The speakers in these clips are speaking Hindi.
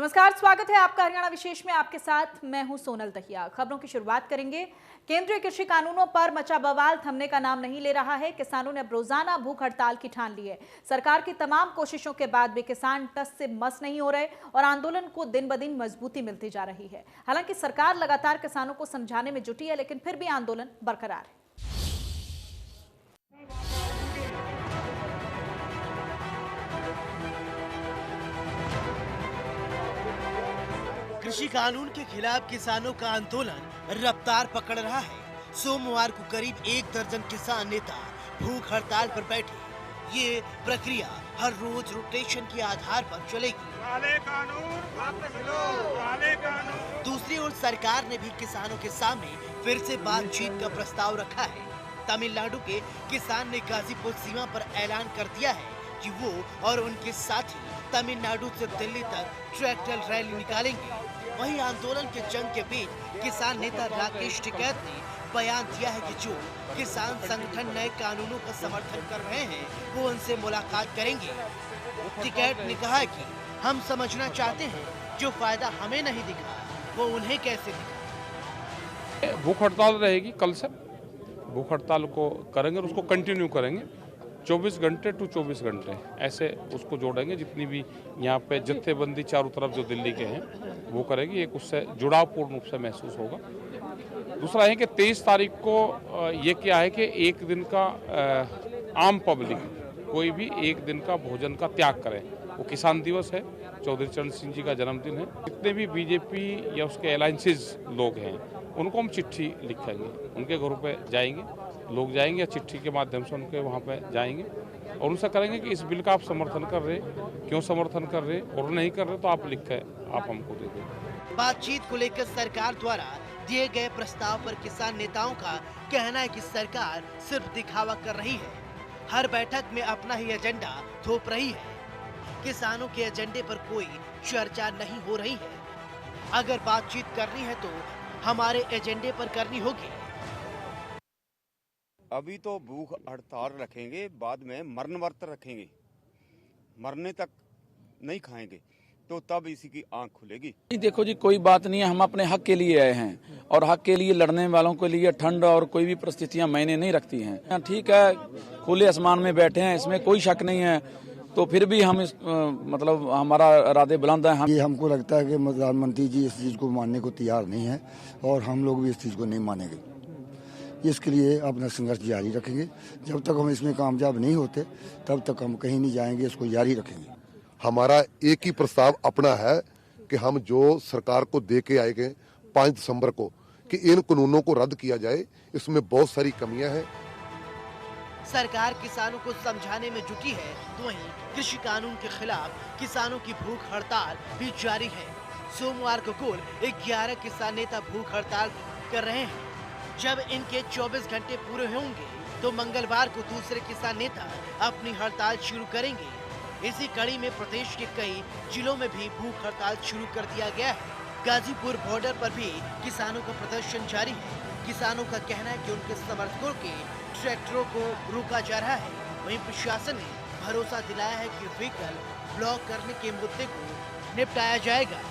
नमस्कार, स्वागत है आपका हरियाणा विशेष में। आपके साथ मैं हूं सोनल दहिया। खबरों की शुरुआत करेंगे। केंद्रीय कृषि कानूनों पर मचा बवाल थमने का नाम नहीं ले रहा है। किसानों ने अब रोजाना भूख हड़ताल की ठान ली है। सरकार की तमाम कोशिशों के बाद भी किसान टस से मस नहीं हो रहे और आंदोलन को दिन ब दिन मजबूती मिलती जा रही है। हालांकि सरकार लगातार किसानों को समझाने में जुटी है, लेकिन फिर भी आंदोलन बरकरार है। कृषि कानून के खिलाफ किसानों का आंदोलन रफ्तार पकड़ रहा है। सोमवार को करीब 1 दर्जन किसान नेता भूख हड़ताल पर बैठे। ये प्रक्रिया हर रोज रोटेशन के आधार पर चलेगी। काले कानून वापस लो, काले कानून। दूसरी ओर सरकार ने भी किसानों के सामने फिर से बातचीत का प्रस्ताव रखा है। तमिलनाडु के किसान ने गाजीपुर सीमा पर ऐलान कर दिया है कि वो और उनके साथी तमिलनाडु से दिल्ली तक ट्रैक्टर रैली निकालेंगे। वहीं आंदोलन के जंग के बीच किसान नेता राकेश टिकैत ने बयान दिया है कि जो किसान संगठन नए कानूनों का समर्थन कर रहे हैं वो उनसे मुलाकात करेंगे। टिकैत ने कहा है कि हम समझना चाहते हैं जो फायदा हमें नहीं दिखा वो उन्हें कैसे दिखा। भूख हड़ताल रहेगी, कल से भूख हड़ताल को करेंगे और उसको कंटिन्यू करेंगे 24 घंटे टू 24 घंटे ऐसे उसको जोड़ेंगे। जितनी भी यहाँ पे जत्थेबंदी चारों तरफ जो दिल्ली के हैं वो करेगी, एक उससे जुड़ाव पूर्ण रूप से महसूस होगा। दूसरा है कि 23 तारीख को ये क्या है कि एक दिन का आम पब्लिक कोई भी एक दिन का भोजन का त्याग करे। वो किसान दिवस है, चौधरी चरण सिंह जी का जन्मदिन है। जितने भी बीजेपी या उसके अलायंसेज लोग हैं उनको हम चिट्ठी लिखेंगे, उनके घरों पे जाएंगे, लोग जाएंगे या चिट्ठी के माध्यम से उनके वहाँ पे जाएंगे और उनसे करेंगे कि इस बिल का आप समर्थन कर रहे, क्यों समर्थन कर रहे, और नहीं कर रहे तो आप लिख के आप हमको दे दें। बातचीत को लेकर सरकार द्वारा दिए गए प्रस्ताव पर किसान नेताओं का कहना है कि सरकार सिर्फ दिखावा कर रही है, हर बैठक में अपना ही एजेंडा थोप रही है। किसानों के एजेंडे पर कोई चर्चा नहीं हो रही है। अगर बातचीत करनी है तो हमारे एजेंडे पर करनी होगी। अभी तो भूख हड़ताल रखेंगे, बाद में मरण व्रत रखेंगे, मरने तक नहीं खाएंगे तो तब इसी की आंख खुलेगी। देखो जी, कोई बात नहीं है, हम अपने हक के लिए आए हैं और हक के लिए लड़ने वालों के लिए ठंड और कोई भी परिस्थितियां मायने नहीं रखती हैं। ठीक है, खुले आसमान में बैठे हैं, इसमें कोई शक नहीं है, तो फिर भी हम मतलब हमारा इरादे बुलंद है। ये हमको लगता है कि प्रधानमंत्री जी इस चीज़ को मानने को तैयार नहीं है और हम लोग भी इस चीज़ को नहीं मानेंगे। इसके लिए अपना संघर्ष जारी रखेंगे। जब तक हम इसमें कामयाब नहीं होते तब तक हम कहीं नहीं जाएंगे, इसको जारी रखेंगे। हमारा एक ही प्रस्ताव अपना है कि हम जो सरकार को दे के आए गए 5 दिसंबर को कि इन कानूनों को रद्द किया जाए, इसमें बहुत सारी कमियां हैं। सरकार किसानों को समझाने में जुटी है, तो वहीं कृषि कानून के खिलाफ किसानों की भूख हड़ताल भी जारी है। सोमवार को कुल 11 किसान नेता भूख हड़ताल कर रहे हैं। जब इनके 24 घंटे पूरे होंगे तो मंगलवार को दूसरे किसान नेता अपनी हड़ताल शुरू करेंगे। इसी कड़ी में प्रदेश के कई जिलों में भी भूख हड़ताल शुरू कर दिया गया है। गाजीपुर बॉर्डर पर भी किसानों का प्रदर्शन जारी है। किसानों का कहना है कि उनके समर्थकों के ट्रैक्टरों को रोका जा रहा है। वहीं प्रशासन ने भरोसा दिलाया है कि व्हीकल ब्लॉक करने के मुद्दे को निपटाया जाएगा।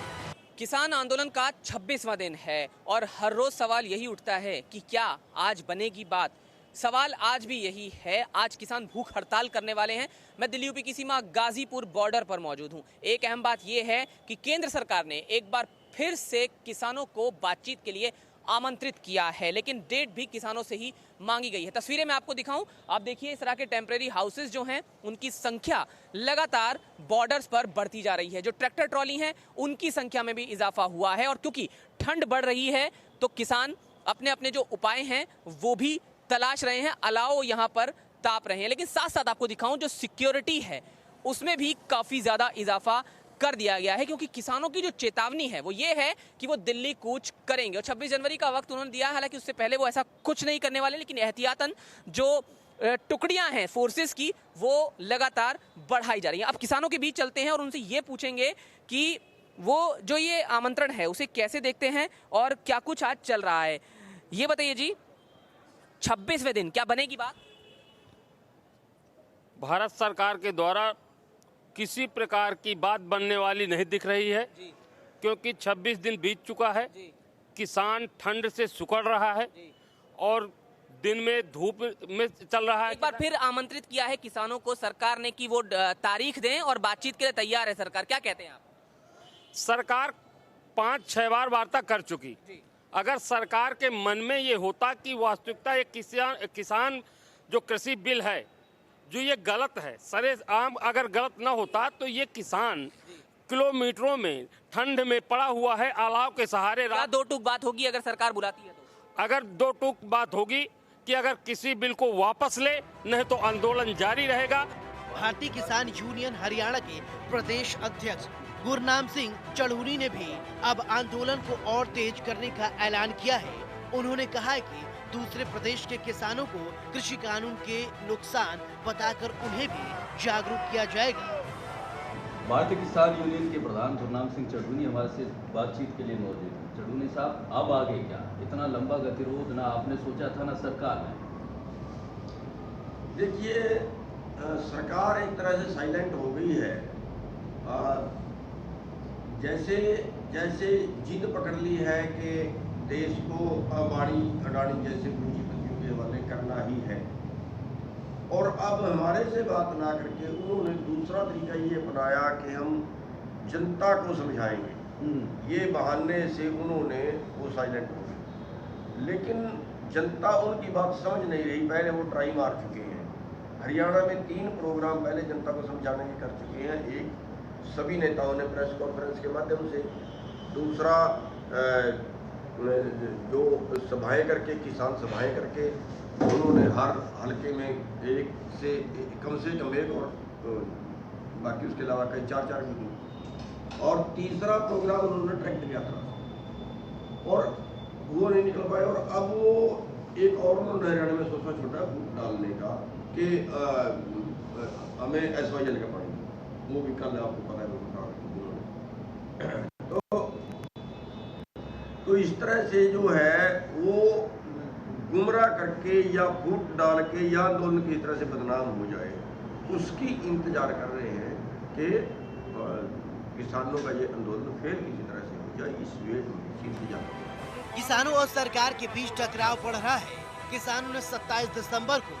किसान आंदोलन का 26वां दिन है और हर रोज सवाल यही उठता है कि क्या आज बनेगी बात। सवाल आज भी यही है, आज किसान भूख हड़ताल करने वाले हैं। मैं दिल्ली यूपी की सीमा गाजीपुर बॉर्डर पर मौजूद हूं। एक अहम बात यह है कि केंद्र सरकार ने एक बार फिर से किसानों को बातचीत के लिए आमंत्रित किया है, लेकिन डेट भी किसानों से ही मांगी गई है। तस्वीरें मैं आपको दिखाऊं, आप देखिए इस तरह के टेम्परेरी हाउसेस जो हैं उनकी संख्या लगातार बॉर्डर्स पर बढ़ती जा रही है। जो ट्रैक्टर ट्रॉली हैं उनकी संख्या में भी इजाफा हुआ है और क्योंकि ठंड बढ़ रही है तो किसान अपने अपने जो उपाय हैं वो भी तलाश रहे हैं, अलाव यहाँ पर ताप रहे हैं। लेकिन साथ साथ आपको दिखाऊं जो सिक्योरिटी है उसमें भी काफी ज्यादा इजाफा कर दिया गया है, क्योंकि किसानों की जो चेतावनी है वो ये है कि वो दिल्ली कूच करेंगे और 26 जनवरी का वक्त उन्होंने दिया। हालांकि उससे पहले वो ऐसा कुछ नहीं करने वाले, लेकिन एहतियातन जो टुकड़ियां हैं फोर्सेस की वो लगातार बढ़ाई जा रही हैं। अब किसानों के बीच चलते हैं और उनसे ये पूछेंगे कि वो जो ये आमंत्रण है उसे कैसे देखते हैं और क्या कुछ आज चल रहा है। ये बताइए जी, 26वें दिन क्या बनेगी बात? भारत सरकार के द्वारा किसी प्रकार की बात बनने वाली नहीं दिख रही है। क्योंकि 26 दिन बीत चुका है। किसान ठंड से सुकड़ रहा है और दिन में धूप में चल रहा है। एक बार फिर आमंत्रित किया है किसानों को सरकार ने कि वो तारीख दें और बातचीत के लिए तैयार है सरकार। क्या कहते हैं आप? सरकार 5-6 बार वार्ता कर चुकी। अगर सरकार के मन में ये होता कि वास्तविकता एक किसान जो कृषि बिल है जो ये गलत है, सरेआम अगर गलत ना होता तो ये किसान किलोमीटरों में ठंड में पड़ा हुआ है अलाव के सहारे। क्या दो टूक बात होगी अगर सरकार बुलाती है तो? अगर दो टूक बात होगी कि अगर किसी बिल को वापस ले, नहीं तो आंदोलन जारी रहेगा। भारतीय किसान यूनियन हरियाणा के प्रदेश अध्यक्ष गुरनाम सिंह चढ़ूनी ने भी अब आंदोलन को और तेज करने का ऐलान किया है। उन्होंने कहा है कि दूसरे प्रदेश के किसानों को कृषि कानून के नुकसान बताकर उन्हें भी जागरूक किया जाएगा। भारतीय किसान यूनियन के प्रधान गुरनाम सिंह चढ़ूनी हमारे से बातचीत के लिए मौजूद हैं। चढ़ूनी साहब, अब आगे क्या? इतना लंबा गतिरोध ना आपने सोचा था ना सरकार ने। देखिए, सरकार एक तरह से साइलेंट हो गई है। जैसे जैसे जिद पकड़ ली है कि देश को अंबानी अडानी जैसे पूंजीपतियों के हवाले करना ही है, और अब हमारे से बात ना करके उन्होंने दूसरा तरीका ये अपनाया कि हम जनता को समझाएंगे। ये बहाने से उन्होंने वो साइलेंट हो गए, लेकिन जनता उनकी बात समझ नहीं रही। पहले वो ट्राई मार चुके हैं। हरियाणा में 3 प्रोग्राम पहले जनता को समझाने के कर चुके हैं। एक सभी नेताओं ने प्रेस कॉन्फ्रेंस के माध्यम से, दूसरा जो सभाएं करके, किसान सभाएं करके उन्होंने हर हलके में कम से कम एक, और बाकी उसके अलावा कई 4 मीटिंग, और तीसरा प्रोग्राम उन्होंने ट्रैक्टर यात्रा, और वो नहीं निकल पाए। और अब वो एक और उन्होंने हरियाणा में सोचा छोटा फूट डालने का कि हमें SYL का पानी, वो भी कल आपको पता है तो इस तरह से जो है वो गुमराह करके या फूट डाल के या आंदोलन की तरह से बदनाम हो जाए, उसकी इंतजार कर रहे हैं कि किसानों का ये आंदोलन फिर किसी तरह से हो जाए। इस वेट में इंतजार। किसानों और सरकार के बीच टकराव बढ़ रहा है। किसानों ने 27 दिसंबर को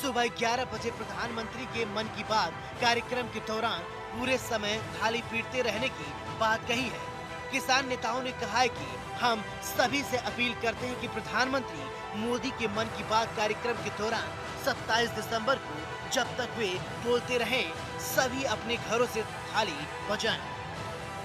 सुबह 11 बजे प्रधानमंत्री के मन की बात कार्यक्रम के दौरान पूरे समय थाली पीटते रहने की बात कही है। किसान नेताओं ने कहा है कि हम सभी से अपील करते हैं कि प्रधानमंत्री मोदी के मन की बात कार्यक्रम के दौरान 27 दिसंबर को जब तक वे बोलते रहें, सभी अपने घरों से थाली बजाएं।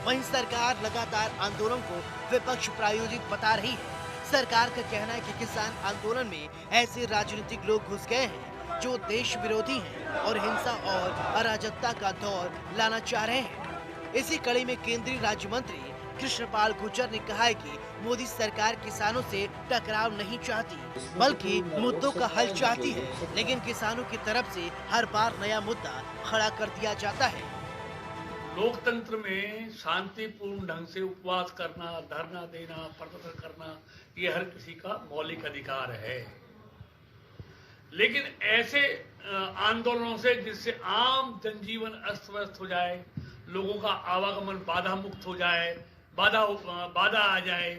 वहीं सरकार लगातार आंदोलन को विपक्ष प्रायोजित बता रही है। सरकार का कहना है कि किसान आंदोलन में ऐसे राजनीतिक लोग घुस गए हैं जो देश विरोधी हैं और हिंसा और अराजकता का दौर लाना चाह रहे हैं। इसी कड़ी में केंद्रीय राज्य मंत्री कृष्णपाल गुर्जर ने कहा है कि मोदी सरकार किसानों से टकराव नहीं चाहती, बल्कि मुद्दों का हल चाहती है, लेकिन किसानों की तरफ से हर बार नया मुद्दा खड़ा कर दिया जाता है। लोकतंत्र में शांतिपूर्ण ढंग से उपवास करना, धरना देना, प्रदर्शन करना, ये हर किसी का मौलिक अधिकार है। लेकिन ऐसे आंदोलनों से जिससे आम जनजीवन अस्त व्यस्त हो जाए, लोगों का आवागमन बाधा मुक्त हो जाए, बाधा आ जाए,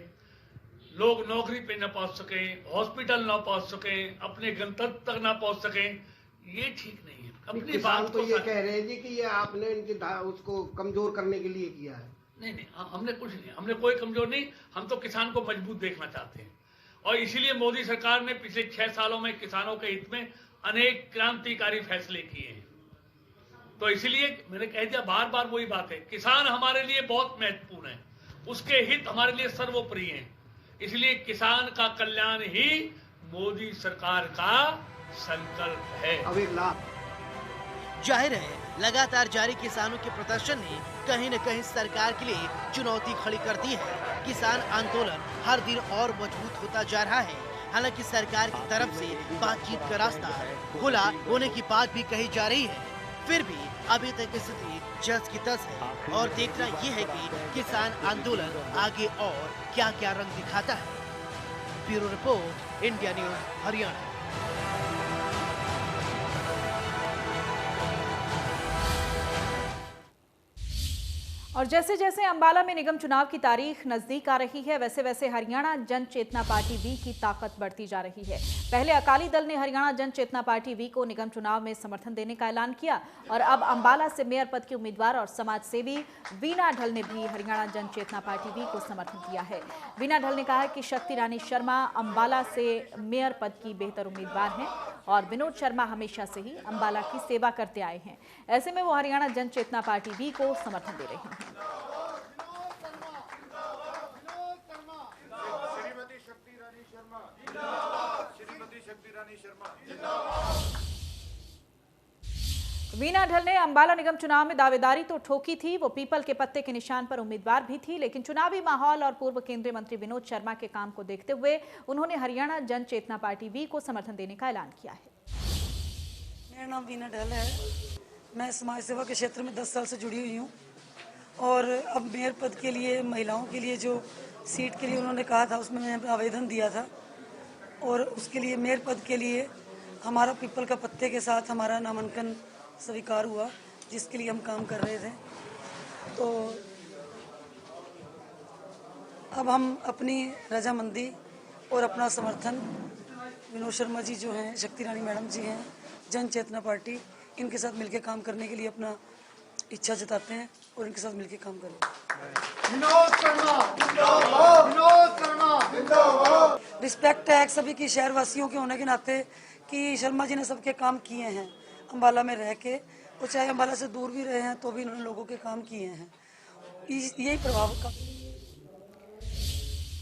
लोग नौकरी पे न पहुंच सकें, हॉस्पिटल न पहुंच सकें, अपने गंतव्य तक न पहुंच सकें, ये ठीक नहीं है। अपनी बात तो ये कह रहे हैं जी कि ये आपने इनकी उसको कमजोर करने के लिए किया है। नहीं, हमने कुछ नहीं, हमने कोई कमजोर नहीं। हम तो किसान को मजबूत देखना चाहते हैं, और इसीलिए मोदी सरकार ने पिछले 6 सालों में किसानों के हित में अनेक क्रांतिकारी फैसले किए हैं। तो इसीलिए मैंने कह दिया, बार बार वही बात है, किसान हमारे लिए बहुत महत्वपूर्ण है, उसके हित हमारे लिए सर्वोपरि हैं। इसलिए किसान का कल्याण ही मोदी सरकार का संकल्प है। अब एक लाभ जाहिर है लगातार जारी किसानों के प्रदर्शन ने कहीं न कहीं सरकार के लिए चुनौती खड़ी कर दी है। किसान आंदोलन हर दिन और मजबूत होता जा रहा है। हालांकि सरकार की तरफ से बातचीत का रास्ता खुला होने की बात भी कही जा रही है, फिर भी अभी तक स्थिति जस की तस है, और देखना ये है कि किसान आंदोलन आगे और क्या क्या रंग दिखाता है। Bureau report, India news Haryana. और जैसे जैसे अंबाला में निगम चुनाव की तारीख नजदीक आ रही है, वैसे वैसे हरियाणा जन चेतना पार्टी वी की ताकत बढ़ती जा रही है। पहले अकाली दल ने हरियाणा जन चेतना पार्टी वी को निगम चुनाव में समर्थन देने का ऐलान किया और अब अंबाला से मेयर पद की उम्मीदवार और समाज सेवी वीना ढल ने भी हरियाणा जन चेतना पार्टी वी को समर्थन दिया है। वीना ढल ने कहा कि शक्ति रानी शर्मा अंबाला से मेयर पद की बेहतर उम्मीदवार हैं और विनोद शर्मा हमेशा से ही अंबाला की सेवा करते आए हैं। ऐसे में वो हरियाणा जन चेतना पार्टी वी को समर्थन दे रही हैं। वीना ढल ने अंबाला निगम चुनाव में दावेदारी तो ठोकी थी, वो पीपल के पत्ते के निशान पर उम्मीदवार भी थी, लेकिन चुनावी माहौल और पूर्व केंद्रीय मंत्री विनोद शर्मा के काम को देखते हुए उन्होंने हरियाणा जन चेतना पार्टी वी को समर्थन देने का ऐलान किया है। मेरा नाम वीना ढल है। मैं समाज सेवा के क्षेत्र में 10 साल से जुड़ी हुई हूँ और अब मेयर पद के लिए महिलाओं के लिए जो सीट के लिए उन्होंने कहा था उसमें मैंने आवेदन दिया था और उसके लिए मेयर पद के लिए हमारा पीपल का पत्ते के साथ हमारा नामांकन स्वीकार हुआ, जिसके लिए हम काम कर रहे थे। तो अब हम अपनी रजामंदी और अपना समर्थन विनोद शर्मा जी जो हैं, शक्ति रानी मैडम जी हैं, जन चेतना पार्टी, इनके साथ मिलकर काम करने के लिए अपना इच्छा जताते हैं और इनके साथ मिलकर काम करें। रिस्पेक्ट है सभी की शहरवासियों के होने के नाते कि शर्मा जी ने सबके काम किए हैं अंबाला में रह के, और चाहे अंबाला से दूर भी रहे हैं तो भी उन्होंने लोगों के काम किए हैं। यही प्रभाव का।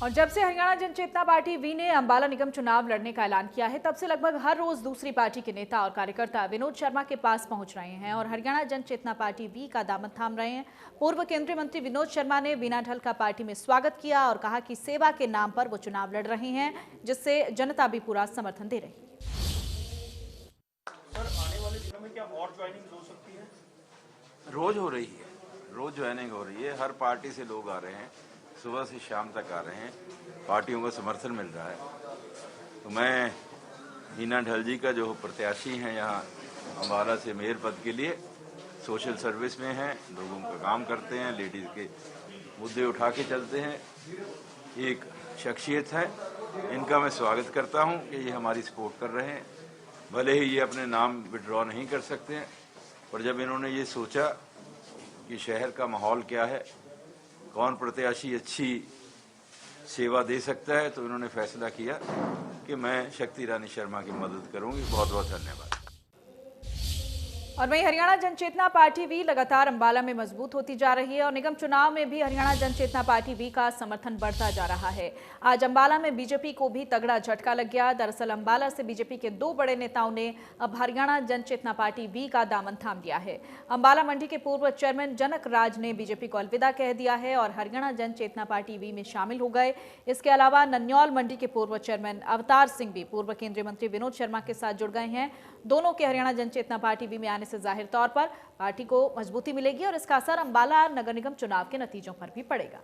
और जब से हरियाणा जन चेतना पार्टी वी ने अंबाला निगम चुनाव लड़ने का ऐलान किया है, तब से लगभग हर रोज दूसरी पार्टी के नेता और कार्यकर्ता विनोद शर्मा के पास पहुंच रहे हैं और हरियाणा जन चेतना पार्टी वी का दामन थाम रहे हैं। पूर्व केंद्रीय मंत्री विनोद शर्मा ने वीना ढल का पार्टी में स्वागत किया और कहा कि सेवा के नाम पर वो चुनाव लड़ रहे हैं, जिससे जनता भी पूरा समर्थन दे रही है। आने वाले दिनों में क्या और ज्वाइनिंग हो सकती है? रोज हो रही है, रोज ज्वाइनिंग हो रही है। हर पार्टी से लोग आ रहे हैं, सुबह से शाम तक आ रहे हैं, पार्टियों का समर्थन मिल रहा है। तो मैं वीना ढल जी का जो प्रत्याशी हैं यहाँ अंबाला से मेयर पद के लिए, सोशल सर्विस में हैं, लोगों का काम करते हैं, लेडीज़ के मुद्दे उठा के चलते हैं, एक शख्सियत है। इनका मैं स्वागत करता हूँ कि ये हमारी सपोर्ट कर रहे हैं। भले ही ये अपने नाम विड्रॉ नहीं कर सकते हैं, पर जब इन्होंने ये सोचा कि शहर का माहौल क्या है, कौन प्रत्याशी अच्छी सेवा दे सकता है, तो इन्होंने फैसला किया कि मैं शक्ति रानी शर्मा की मदद करूंगी। बहुत बहुत धन्यवाद। और वहीं हरियाणा जन चेतना पार्टी वी लगातार अंबाला में मजबूत होती जा रही है और निगम चुनाव में भी हरियाणा जन चेतना पार्टी वी का समर्थन बढ़ता जा रहा है। आज अंबाला में बीजेपी को भी तगड़ा झटका लग गया। दरअसल अंबाला से बीजेपी के 2 बड़े नेताओं ने अब हरियाणा जन चेतना पार्टी वी का दामन थाम लिया है। अंबाला मंडी के पूर्व चेयरमैन जनक राज ने बीजेपी को अलविदा कह दिया है और हरियाणा जन चेतना पार्टी वी में शामिल हो गए। इसके अलावा नन्यौल मंडी के पूर्व चेयरमैन अवतार सिंह भी पूर्व केंद्रीय मंत्री विनोद शर्मा के साथ जुड़ गए हैं। दोनों के हरियाणा जन चेतना पार्टी वी में आने से जाहिर तौर पर पार्टी को मजबूती मिलेगी और इसका असर अंबाला नगर निगम चुनाव के नतीजों पर भी पड़ेगा।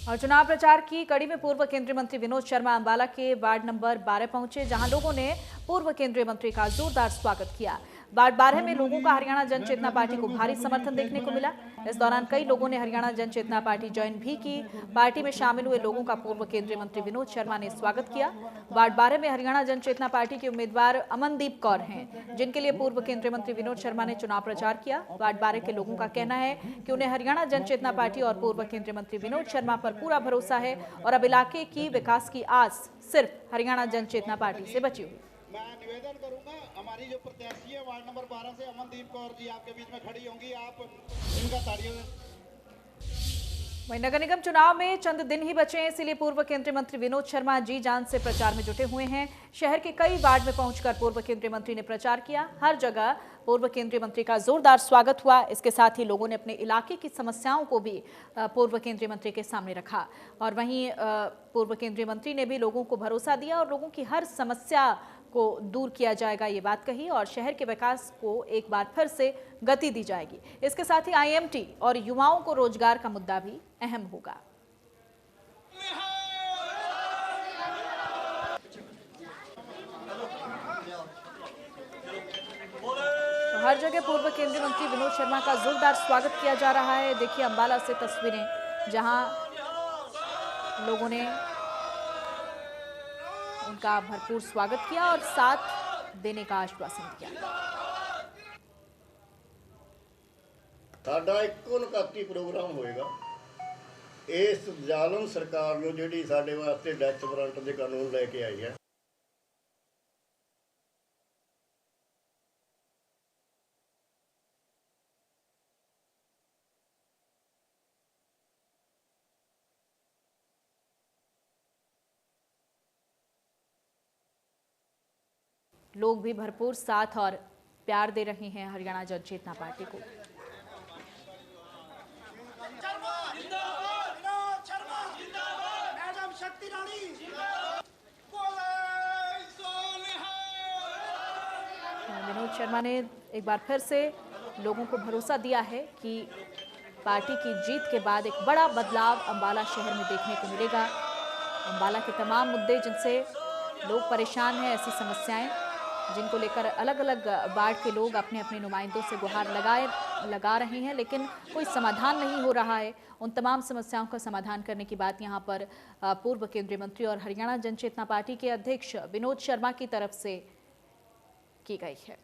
और चुनाव प्रचार की कड़ी में पूर्व केंद्रीय मंत्री विनोद शर्मा अंबाला के वार्ड नंबर 12 पहुंचे, जहां लोगों ने पूर्व केंद्रीय मंत्री का जोरदार स्वागत किया। वार्ड 12 में लोगों का हरियाणा जन चेतना पार्टी को भारी समर्थन देखने को मिला। इस दौरान कई लोगों ने हरियाणा जन चेतना पार्टी ज्वाइन भी की। पार्टी में शामिल हुए लोगों का पूर्व केंद्रीय मंत्री विनोद शर्मा ने स्वागत किया। वार्ड 12 में हरियाणा जन चेतना पार्टी के उम्मीदवार अमनदीप कौर हैं, जिनके लिए पूर्व केंद्रीय मंत्री विनोद शर्मा ने चुनाव प्रचार किया। वार्ड 12 के लोगों का कहना है कि उन्हें हरियाणा जन चेतना पार्टी और पूर्व केंद्रीय मंत्री विनोद शर्मा पर पूरा भरोसा है और अब इलाके की विकास की आस सिर्फ हरियाणा जन चेतना पार्टी से बची हुई। मैं निवेदन करूंगा, हमारी जो प्रत्याशी है वार्ड नंबर 12 से अमनदीप कौर जी आपके बीच में खड़ी होंगी, आप इनका तालियों वहीं नगर निगम चुनाव में चंद दिन ही बचे हैं, इसलिए पूर्व केंद्रीय मंत्री विनोद शर्मा जी जान से प्रचार में जुटे हुए हैं। शहर के कई वार्ड में पहुंचकर पूर्व केंद्रीय मंत्री ने प्रचार किया। हर जगह पूर्व केंद्रीय मंत्री का जोरदार स्वागत हुआ। इसके साथ ही लोगों ने अपने इलाके की समस्याओं को भी पूर्व केंद्रीय मंत्री के सामने रखा और वहीं पूर्व केंद्रीय मंत्री ने भी लोगों को भरोसा दिया और लोगों की हर समस्या को दूर किया जाएगा, ये बात कही और शहर के विकास को एक बार फिर से गति दी जाएगी। इसके साथ ही IMT और युवाओं को रोजगार का मुद्दा भी अहम होगा। हर जगह पूर्व केंद्रीय मंत्री विनोद शर्मा का जोरदार स्वागत किया जा रहा है। देखिए अंबाला से तस्वीरें, जहां लोगों ने उनका भरपूर स्वागत किया और साथ देने का आश्वासन दिया। साडा इक्को निकाती प्रोग्राम होएगा। इस जालम सरकार नूं जिहड़ी साडे वास्ते डेथ वारंट दे कानून लैके आई है, लोग भी भरपूर साथ और प्यार दे रहे हैं हरियाणा जन चेतना पार्टी को। विनोद शर्मा ने एक बार फिर से लोगों को भरोसा दिया है कि पार्टी की जीत के बाद एक बड़ा बदलाव अंबाला शहर में देखने को मिलेगा। अंबाला के तमाम मुद्दे जिनसे लोग परेशान हैं, ऐसी समस्याएं जिनको लेकर अलग अलग वार्ड के लोग अपने अपने नुमाइंदों से गुहार लगा रहे हैं, लेकिन कोई समाधान नहीं हो रहा है। उन तमाम समस्याओं का समाधान करने की बात यहां पर पूर्व केंद्रीय मंत्री और हरियाणा जन चेतना पार्टी के अध्यक्ष विनोद शर्मा की तरफ से की गई है।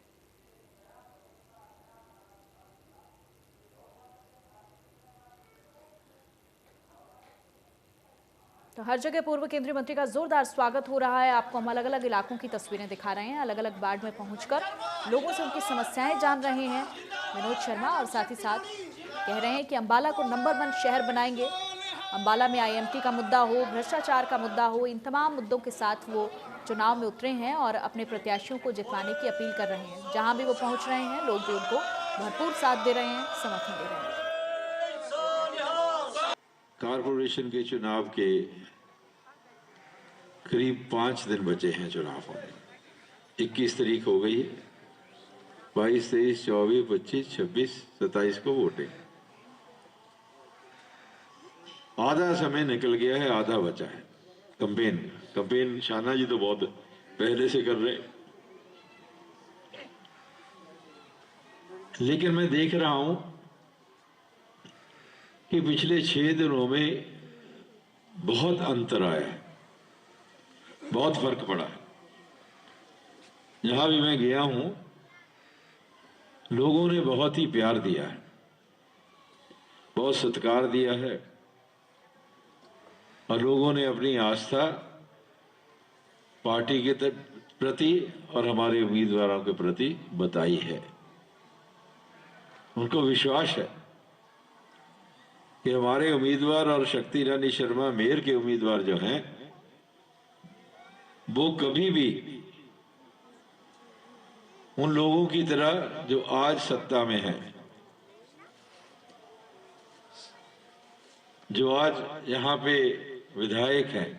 तो हर जगह पूर्व केंद्रीय मंत्री का जोरदार स्वागत हो रहा है। आपको हम अलग अलग इलाकों की तस्वीरें दिखा रहे हैं। अलग अलग वार्ड में पहुंचकर लोगों से उनकी समस्याएं जान रहे हैं विनोद शर्मा, और साथ ही साथ कह रहे हैं कि अंबाला को नंबर 1 शहर बनाएंगे। अंबाला में IMT का मुद्दा हो, भ्रष्टाचार का मुद्दा हो, इन तमाम मुद्दों के साथ वो चुनाव में उतरे हैं और अपने प्रत्याशियों को जितवाने की अपील कर रहे हैं। जहां भी वो पहुंच रहे हैं, लोग भी उनको भरपूर साथ दे रहे हैं, समर्थन दे रहे हैं। कारपोरेशन के चुनाव के करीब 5 दिन बचे हैं चुनाव होने। 21 तारीख हो गई है, 22, 23, 24, 25, 26, 27 को वोटिंग। आधा समय निकल गया है, आधा बचा है। कंपेन शाना जी तो बहुत पहले से कर रहे, लेकिन मैं देख रहा हूं कि पिछले 6 दिनों में बहुत अंतर आया है, बहुत फर्क पड़ा है। जहां भी मैं गया हूं, लोगों ने बहुत ही प्यार दिया है, बहुत सत्कार दिया है, और लोगों ने अपनी आस्था पार्टी के प्रति और हमारे उम्मीदवारों के प्रति बताई है। उनको विश्वास है कि हमारे उम्मीदवार और शक्ति रानी शर्मा मेयर के उम्मीदवार जो हैं, वो कभी भी उन लोगों की तरह जो आज सत्ता में है, जो आज यहाँ पे विधायक हैं,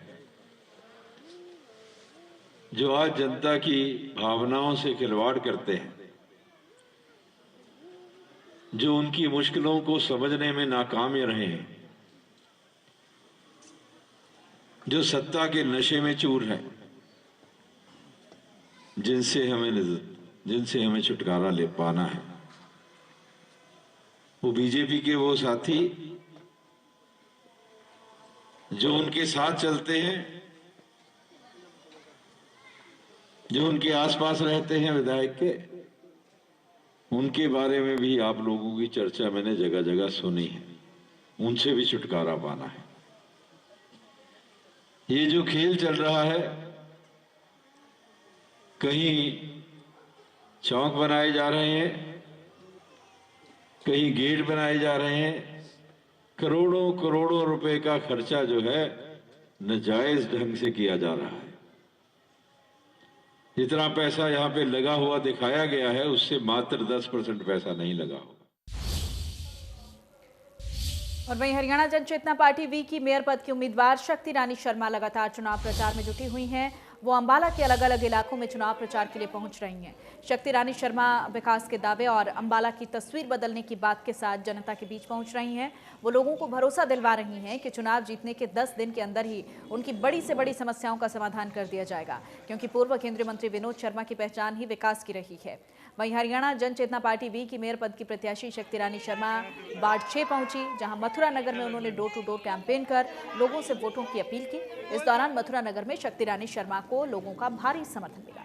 जो आज जनता की भावनाओं से खिलवाड़ करते हैं, जो उनकी मुश्किलों को समझने में नाकाम रहे हैं, जो सत्ता के नशे में चूर हैं, जिनसे हमें छुटकारा ले पाना है। वो बीजेपी के वो साथी जो उनके साथ चलते हैं, जो उनके आसपास रहते हैं विधायक के, उनके बारे में भी आप लोगों की चर्चा मैंने जगह जगह सुनी है। उनसे भी छुटकारा पाना है। ये जो खेल चल रहा है, कहीं चौक बनाए जा रहे हैं, कहीं गेट बनाए जा रहे हैं, करोड़ों करोड़ों रुपए का खर्चा जो है नाजायज ढंग से किया जा रहा है। जितना पैसा यहाँ पे लगा हुआ दिखाया गया है, उससे मात्र 10% पैसा नहीं लगा होगा। और वहीं हरियाणा जन चेतना पार्टी वी की मेयर पद की उम्मीदवार शक्ति रानी शर्मा लगातार चुनाव प्रचार में जुटी हुई हैं। वो अंबाला के अलग अलग इलाकों में चुनाव प्रचार के लिए पहुंच रही हैं। शक्ति रानी शर्मा विकास के दावे और अंबाला की तस्वीर बदलने की बात के साथ जनता के बीच पहुंच रही हैं। वो लोगों को भरोसा दिलवा रही हैं कि चुनाव जीतने के 10 दिन के अंदर ही उनकी बड़ी से बड़ी समस्याओं का समाधान कर दिया जाएगा, क्योंकि पूर्व केंद्रीय मंत्री विनोद शर्मा की पहचान ही विकास की रही है। वहीं हरियाणा जन चेतना पार्टी वी की मेयर पद की प्रत्याशी शक्ति रानी शर्मा वार्ड 6 पहुंची, जहां मथुरा नगर में उन्होंने डोर टू डोर कैंपेन कर लोगों से वोटों की अपील की। इस दौरान मथुरा नगर में शक्ति रानी शर्मा को लोगों का भारी समर्थन मिला।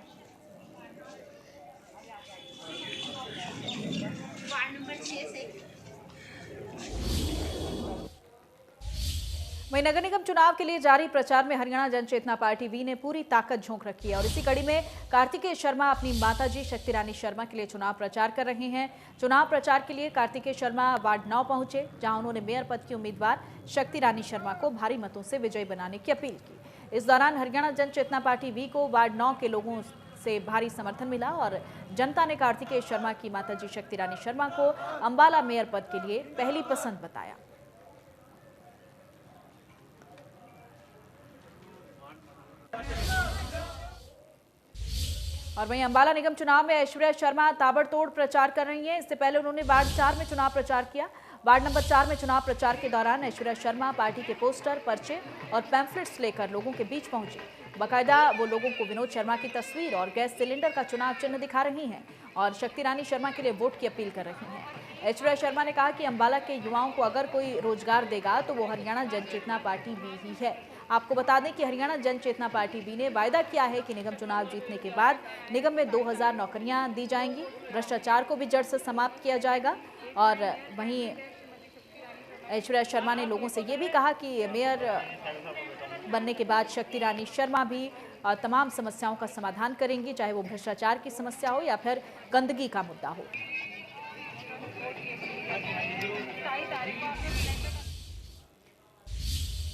वहीं नगर निगम चुनाव के लिए जारी प्रचार में हरियाणा जन चेतना पार्टी वी ने पूरी ताकत झोंक रखी है और इसी कड़ी में कार्तिकेय शर्मा अपनी माताजी शक्ति रानी शर्मा के लिए चुनाव प्रचार कर रहे हैं। चुनाव प्रचार के लिए कार्तिकेय शर्मा वार्ड 9 पहुंचे, जहां उन्होंने मेयर पद की उम्मीदवार शक्ति रानी शर्मा को भारी मतों से विजयी बनाने की अपील की। इस दौरान हरियाणा जन चेतना पार्टी वी को वार्ड 9 के लोगों से भारी समर्थन मिला और जनता ने कार्तिकेय शर्मा की माताजी शक्ति रानी शर्मा को अंबाला मेयर पद के लिए पहली पसंद बताया। और वहीं अंबाला निगम चुनाव में ऐश्वर्या शर्मा ताबड़तोड़ प्रचार कर रही हैं। इससे पहले उन्होंने वार्ड 4 में चुनाव प्रचार किया। वार्ड नंबर 4 में चुनाव प्रचार के दौरान ऐश्वर्या शर्मा पार्टी के पोस्टर, पर्चे और पैम्फलेट्स लेकर लोगों के बीच पहुंची। बाकायदा वो लोगों को विनोद शर्मा की तस्वीर और गैस सिलेंडर का चुनाव चिन्ह दिखा रही हैं और शक्ति रानी शर्मा के लिए वोट की अपील कर रही हैं। ऐश्वर्या शर्मा ने कहा कि अंबाला के युवाओं को अगर कोई रोजगार देगा तो वो हरियाणा जन चेतना पार्टी वी ही है। आपको बता दें कि हरियाणा जन चेतना पार्टी वी ने वायदा किया है कि निगम चुनाव जीतने के बाद निगम में 2000 नौकरियां दी जाएंगी, भ्रष्टाचार को भी जड़ से समाप्त किया जाएगा। और वहीं ऐश्वर्या शर्मा ने लोगों से ये भी कहा कि मेयर बनने के बाद शक्ति रानी शर्मा भी तमाम समस्याओं का समाधान करेंगी, चाहे वो भ्रष्टाचार की समस्या हो या फिर गंदगी का मुद्दा हो।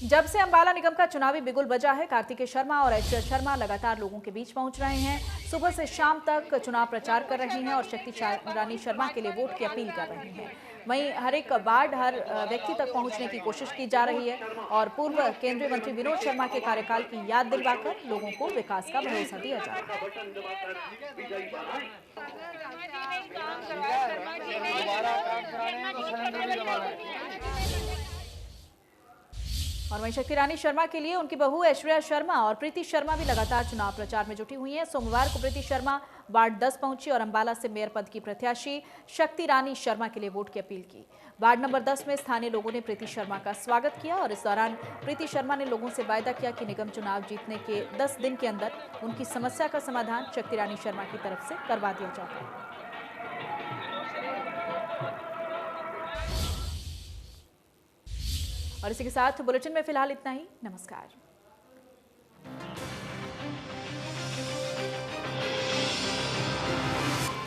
जब से अंबाला निगम का चुनावी बिगुल बजा है, कार्तिकेय शर्मा और ऐश्वर्या शर्मा लगातार लोगों के बीच पहुंच रहे हैं। सुबह से शाम तक चुनाव प्रचार कर रही हैं और शक्ति रानी शर्मा के लिए वोट की अपील कर रही हैं। वहीं हर एक वार्ड, हर व्यक्ति तक पहुंचने की कोशिश की जा रही है और पूर्व केंद्रीय मंत्री विनोद शर्मा के कार्यकाल की याद दिलवाकर लोगों को विकास का भरोसा दिया जा रहा है। और वहीं शक्ति रानी शर्मा के लिए उनकी बहू ऐश्वर्या शर्मा और प्रीति शर्मा भी लगातार चुनाव प्रचार में जुटी हुई हैं। सोमवार को प्रीति शर्मा वार्ड 10 पहुंची और अंबाला से मेयर पद की प्रत्याशी शक्ति रानी शर्मा के लिए वोट की अपील की। वार्ड नंबर 10 में स्थानीय लोगों ने प्रीति शर्मा का स्वागत किया और इस दौरान प्रीति शर्मा ने लोगों से वायदा किया कि निगम चुनाव जीतने के 10 दिन के अंदर उनकी समस्या का समाधान शक्ति रानी शर्मा की तरफ से करवा दिया जाएगा। और इसी के साथ बुलेटिन में फिलहाल इतना ही। नमस्कार।